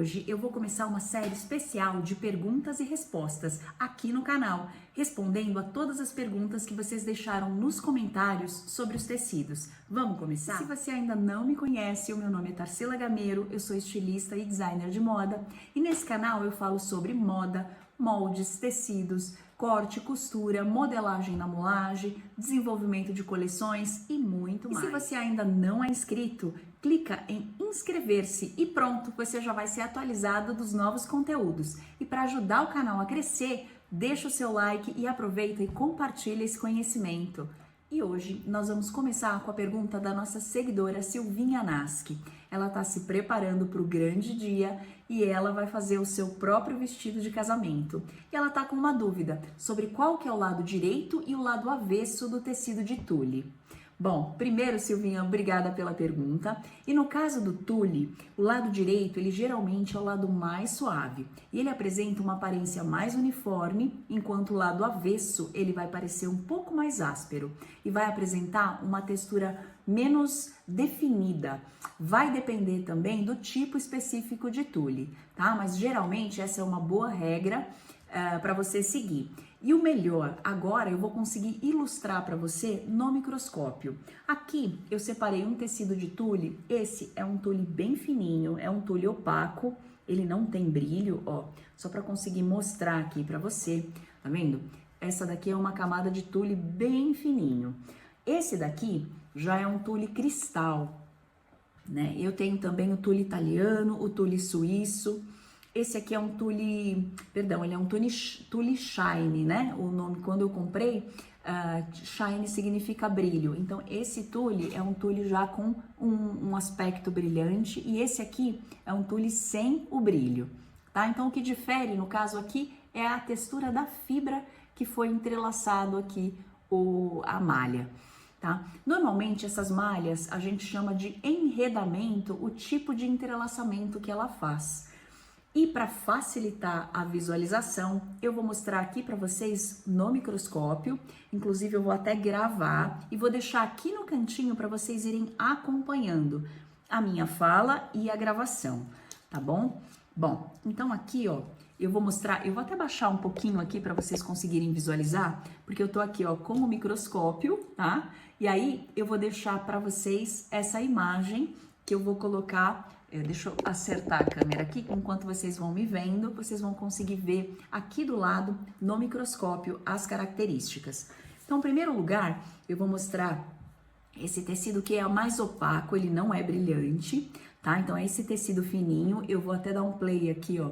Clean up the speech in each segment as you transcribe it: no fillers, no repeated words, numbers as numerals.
hoje eu vou começar uma série especial de perguntas e respostas aqui no canal, respondendo a todas as perguntas que vocês deixaram nos comentários sobre os tecidos. Vamos começar? Se você ainda não me conhece, o meu nome é Tarsila Gameiro, eu sou estilista e designer de moda e nesse canal eu falo sobre moda, moldes, tecidos, corte, costura, modelagem na moagem, desenvolvimento de coleções e muito mais. E se você ainda não é inscrito, clica em inscrever-se e pronto, você já vai ser atualizado dos novos conteúdos. E para ajudar o canal a crescer, deixa o seu like e aproveita e compartilha esse conhecimento. E hoje nós vamos começar com a pergunta da nossa seguidora Silvinha Naschi. Ela está se preparando para o grande dia e ela vai fazer o seu próprio vestido de casamento. E ela está com uma dúvida sobre qual que é o lado direito e o lado avesso do tecido de tule. Bom, primeiro, Silvinha, obrigada pela pergunta. E no caso do tule, o lado direito, ele geralmente é o lado mais suave. E ele apresenta uma aparência mais uniforme, enquanto o lado avesso, ele vai parecer um pouco mais áspero. E vai apresentar uma textura menos definida. Vai depender também do tipo específico de tule, tá? Mas geralmente essa é uma boa regra para você seguir. E o melhor, agora eu vou conseguir ilustrar para você no microscópio. Aqui eu separei um tecido de tule, esse é um tule bem fininho, é um tule opaco, ele não tem brilho, ó, só para conseguir mostrar aqui para você, tá vendo? Essa daqui é uma camada de tule bem fininho. Esse daqui já é um tule cristal, né? Eu tenho também o tule italiano, o tule suíço. Esse aqui é um tule, perdão, ele é um tule shine, né? O nome, quando eu comprei, shine significa brilho. Então, esse tule é um tule já com um aspecto brilhante e esse aqui é um tule sem o brilho, tá? Então, o que difere, no caso aqui, é a textura da fibra que foi entrelaçado aqui a malha, tá? Normalmente, essas malhas, a gente chama de enredamento, o tipo de entrelaçamento que ela faz. E para facilitar a visualização, eu vou mostrar aqui para vocês no microscópio, inclusive eu vou até gravar e vou deixar aqui no cantinho para vocês irem acompanhando a minha fala e a gravação, tá bom? Bom, então aqui, ó, eu vou mostrar, eu vou até baixar um pouquinho aqui para vocês conseguirem visualizar, porque eu tô aqui, ó, com o microscópio, tá? E aí eu vou deixar para vocês essa imagem que eu vou colocar. Deixa eu acertar a câmera aqui, enquanto vocês vão me vendo, vocês vão conseguir ver aqui do lado, no microscópio, as características. Então, em primeiro lugar, eu vou mostrar esse tecido que é o mais opaco, ele não é brilhante, tá? Então, é esse tecido fininho, eu vou até dar um play aqui, ó,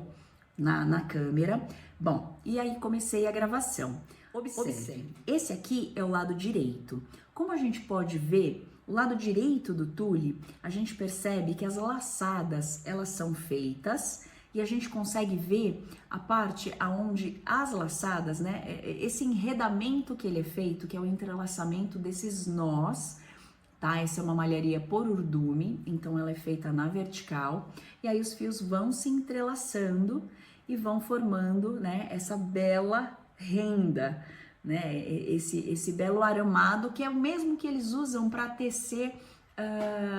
na câmera. Bom, e aí comecei a gravação. Observe, esse aqui é o lado direito. Como a gente pode ver, o lado direito do tule, a gente percebe que as laçadas, elas são feitas e a gente consegue ver a parte aonde as laçadas, né, esse enredamento que ele é feito, que é o entrelaçamento desses nós, tá? Essa é uma malharia por urdume, então ela é feita na vertical e aí os fios vão se entrelaçando e vão formando, né, essa bela renda, né, esse belo aramado que é o mesmo que eles usam para tecer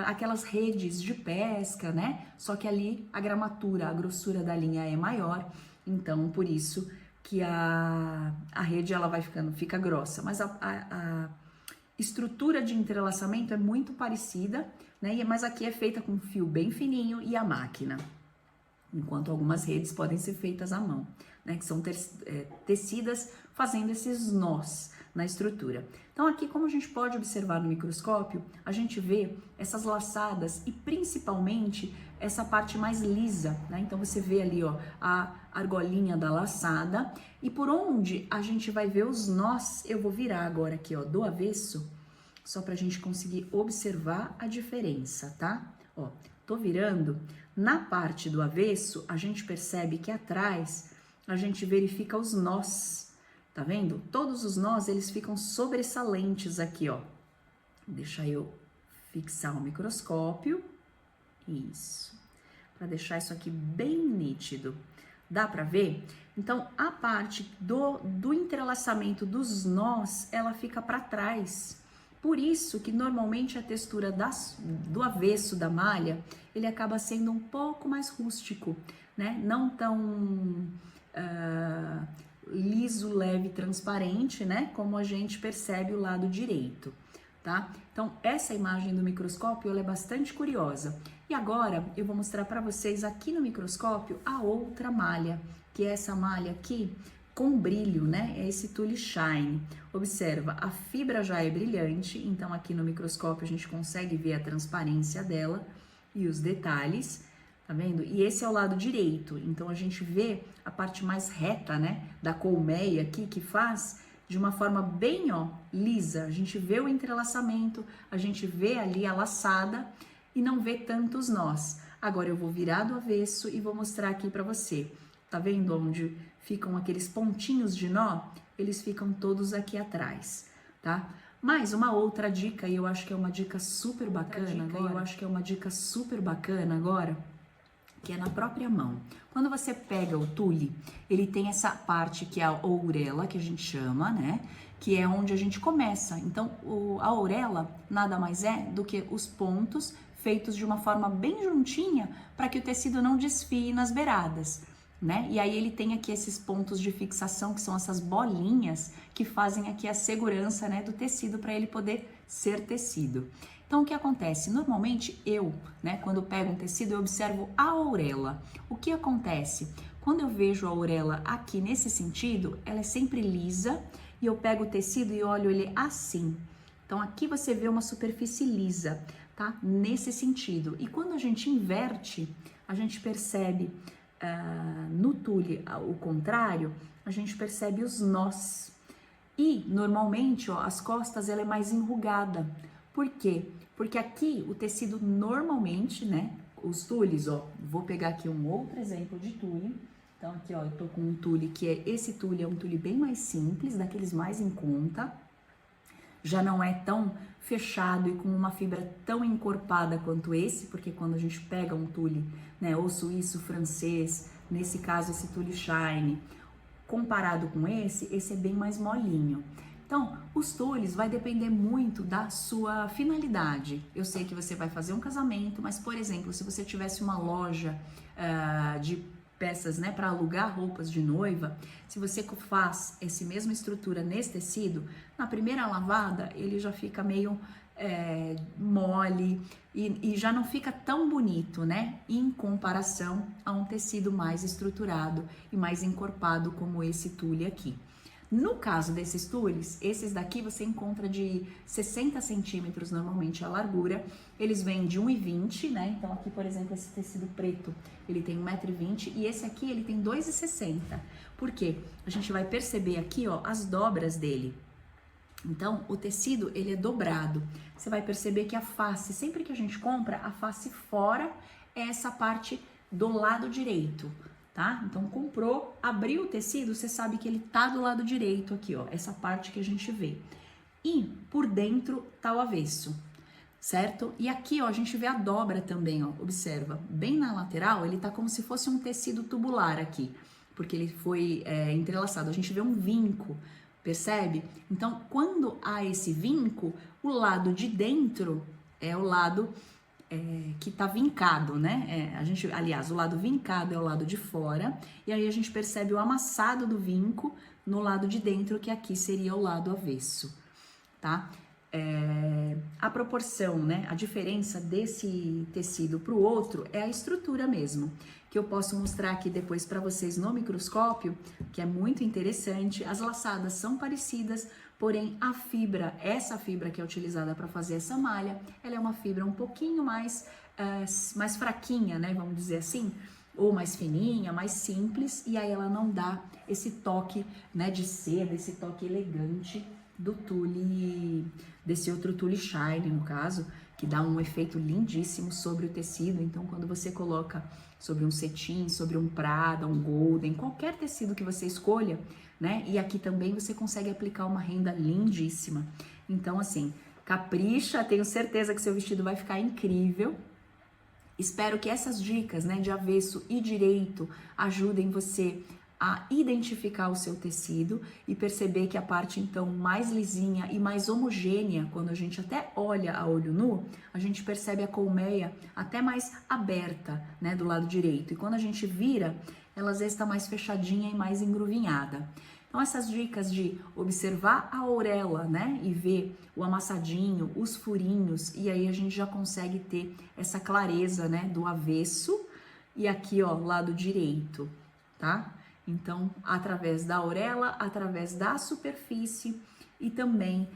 aquelas redes de pesca, né? Só que ali a gramatura, a grossura da linha é maior, então por isso que a rede ela fica grossa, mas a estrutura de entrelaçamento é muito parecida, né? Mas aqui é feita com fio bem fininho e a máquina, enquanto algumas redes podem ser feitas à mão, né, que são tecidas fazendo esses nós na estrutura. Então aqui, como a gente pode observar no microscópio, a gente vê essas laçadas e principalmente essa parte mais lisa, né? Então você vê ali, ó, a argolinha da laçada e por onde a gente vai ver os nós, eu vou virar agora aqui, ó, do avesso, só pra gente conseguir observar a diferença, tá? Ó, tô virando, na parte do avesso, a gente percebe que atrás a gente verifica os nós, tá vendo? Todos os nós, eles ficam sobressalentes aqui, ó. Deixa eu fixar o microscópio, isso, para deixar isso aqui bem nítido. Dá pra ver? Então, a parte do entrelaçamento dos nós, ela fica para trás, Por isso que normalmente a textura do avesso da malha, ele acaba sendo um pouco mais rústico, né? Não tão liso, leve, transparente, né? Como a gente percebe o lado direito, tá? Então, essa imagem do microscópio, ela é bastante curiosa. E agora, eu vou mostrar para vocês aqui no microscópio a outra malha, que é essa malha aqui, com brilho, né? É esse tule shine. Observa, a fibra já é brilhante, então aqui no microscópio a gente consegue ver a transparência dela e os detalhes, tá vendo? E esse é o lado direito, então a gente vê a parte mais reta, né? Da colmeia aqui, que faz de uma forma bem, ó, lisa. A gente vê o entrelaçamento, a gente vê ali a laçada e não vê tantos nós. Agora eu vou virar do avesso e vou mostrar aqui pra você. Tá vendo onde ficam aqueles pontinhos de nó? Eles ficam todos aqui atrás, tá? Mais uma outra dica, e eu acho que é uma dica super bacana agora, que é na própria mão. Quando você pega o tule, ele tem essa parte que é a ourela, que a gente chama, né? Que é onde a gente começa. Então, a ourela nada mais é do que os pontos feitos de uma forma bem juntinha para que o tecido não desfie nas beiradas, né? E aí ele tem aqui esses pontos de fixação, que são essas bolinhas que fazem aqui a segurança, né, do tecido para ele poder ser tecido. Então, o que acontece? Normalmente eu, né, quando pego um tecido, eu observo a ourela. O que acontece? Quando eu vejo a ourela aqui nesse sentido, ela é sempre lisa e eu pego o tecido e olho ele assim. Então, aqui você vê uma superfície lisa, tá? Nesse sentido. E quando a gente inverte, a gente percebe no tule o contrário, a gente percebe os nós. E normalmente, ó, as costas ela é mais enrugada. Por quê? Porque aqui o tecido normalmente, né, os tules, ó, vou pegar aqui um outro exemplo de tule. Então aqui, ó, eu tô com um tule que é, esse tule é um tule bem mais simples, daqueles mais em conta. Já não é tão fechado e com uma fibra tão encorpada quanto esse, porque quando a gente pega um tule, né, ou suíço, francês, nesse caso esse tule shine, comparado com esse é bem mais molinho. Então, os tules vai depender muito da sua finalidade. Eu sei que você vai fazer um casamento, mas, por exemplo, se você tivesse uma loja de peças, né, para alugar roupas de noiva, se você faz essa mesma estrutura nesse tecido, na primeira lavada ele já fica meio mole e já não fica tão bonito, né, em comparação a um tecido mais estruturado e mais encorpado como esse tule aqui. No caso desses tules, esses daqui você encontra de 60 centímetros normalmente a largura, eles vêm de 1,20, né? Então aqui, por exemplo, esse tecido preto, ele tem 1,20 m e esse aqui ele tem 2,60. Por quê? A gente vai perceber aqui, ó, as dobras dele. Então, o tecido, ele é dobrado. Você vai perceber que a face, sempre que a gente compra, a face fora é essa parte do lado direito, tá? Então, comprou, abriu o tecido, você sabe que ele tá do lado direito aqui, ó, essa parte que a gente vê. E por dentro tá o avesso, certo? E aqui, ó, a gente vê a dobra também, ó, observa, bem na lateral, ele tá como se fosse um tecido tubular aqui, porque ele foi entrelaçado, a gente vê um vinco, percebe? Então, quando há esse vinco, o lado de dentro é o lado que tá vincado, né? Aliás, o lado vincado é o lado de fora, e aí a gente percebe o amassado do vinco no lado de dentro, que aqui seria o lado avesso, tá? A proporção, né? A diferença desse tecido para o outro é a estrutura mesmo, que eu posso mostrar aqui depois para vocês no microscópio, que é muito interessante. As laçadas são parecidas, porém a fibra, essa fibra que é utilizada para fazer essa malha, ela é uma fibra um pouquinho mais fraquinha, né? Vamos dizer assim, ou mais fininha, mais simples, e aí ela não dá esse toque, né, de seda, esse toque elegante do tule, desse outro tule shine, no caso, que dá um efeito lindíssimo sobre o tecido. Então, quando você coloca sobre um cetim, sobre um prada, um golden, qualquer tecido que você escolha, né? E aqui também você consegue aplicar uma renda lindíssima. Então, assim, capricha, tenho certeza que seu vestido vai ficar incrível. Espero que essas dicas, né, de avesso e direito ajudem você a identificar o seu tecido e perceber que a parte então mais lisinha e mais homogênea, quando a gente até olha a olho nu, a gente percebe a colmeia até mais aberta, né, do lado direito. E quando a gente vira, ela às vezes está mais fechadinha e mais engruvinhada. Então essas dicas de observar a orelha, né, e ver o amassadinho, os furinhos, e aí a gente já consegue ter essa clareza, né, do avesso e aqui, ó, lado direito, tá? Então, através da orelha, através da superfície e também,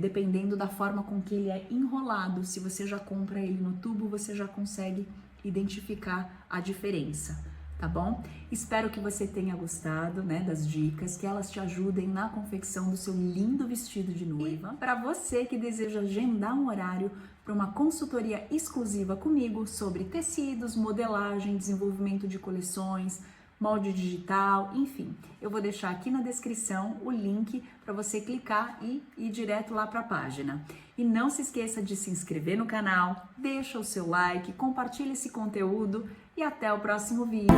dependendo da forma com que ele é enrolado, se você já compra ele no tubo, você já consegue identificar a diferença, tá bom? Espero que você tenha gostado, né, das dicas, que elas te ajudem na confecção do seu lindo vestido de noiva. Para você que deseja agendar um horário para uma consultoria exclusiva comigo sobre tecidos, modelagem, desenvolvimento de coleções, molde digital, enfim, eu vou deixar aqui na descrição o link para você clicar e ir direto lá para a página. E não se esqueça de se inscrever no canal, deixa o seu like, compartilhe esse conteúdo e até o próximo vídeo.